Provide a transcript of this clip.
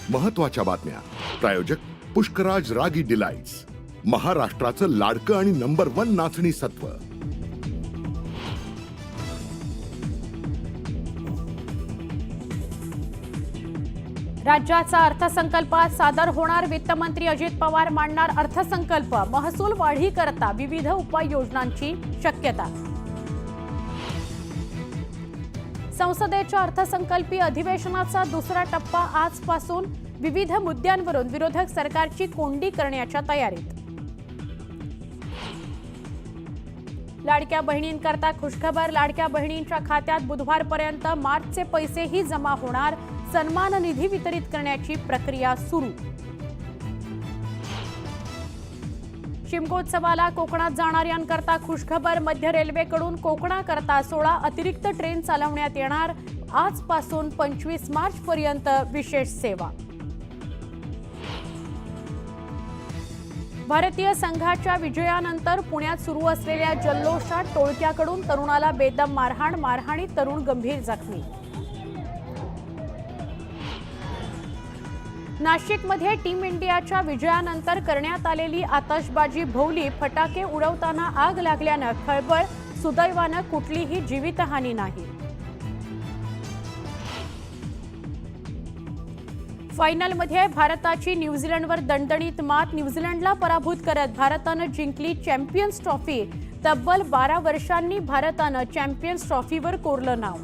महत्त्वाच्या बातम्या. प्रायोजक पुष्कराज रागी डिलाइट्स, महाराष्ट्राचं लाडकं आणि नंबर 1 नाचणी सत्व. राज्याचा अर्थसंकल्प सादर होणार. वित्तमंत्री अजित पवार मांडणार अर्थसंकल्प. महसूल वाढीकरता विविध उपाययोजनांची शक्यता. संसदेच्या अर्थसंकल्पीय अधिवेशनाचा दुसरा टप्पा आजपासून. विविध मुद्द्यांवरून विरोधक सरकारची कोंडी करण्याच्या तयारीत. लाडक्या बहिणींकरता खुशखबर. लाडक्या बहिणींच्या खात्यात बुधवारपर्यंत मार्चचे पैसेही जमा होणार. सन्मान निधी वितरित करण्याची प्रक्रिया सुरू. शिमगोत्सवाला कोकणात जाणाऱ्यांकरता खुशखबर. मध्य रेल्वेकडून कोकणाकरता 16 अतिरिक्त ट्रेन चालवण्यात येणार. आजपासून 25 मार्च पर्यंत विशेष सेवा. भारतीय संघाच्या विजयानंतर पुण्यात सुरू असलेल्या जल्लोषात टोळक्याकडून तरुणाला बेदम मारहाणीत तरुण गंभीर जखमी. नाशिकमध्ये टीम इंडियाच्या विजयानंतर करण्यात आलेली आतषबाजी भोवली. फटाके उडवताना आग लागल्यानं खळबळ. सुदैवानं कुठलीही जीवितहानी नाही. फायनलमध्ये भारताची न्यूझीलंडवर दणदणीत मात. न्यूझीलंडला पराभूत करत भारतानं जिंकली चॅम्पियन्स ट्रॉफी. तब्बल 12 वर्षांनी भारतानं चॅम्पियन्स ट्रॉफीवर कोरलं नाव.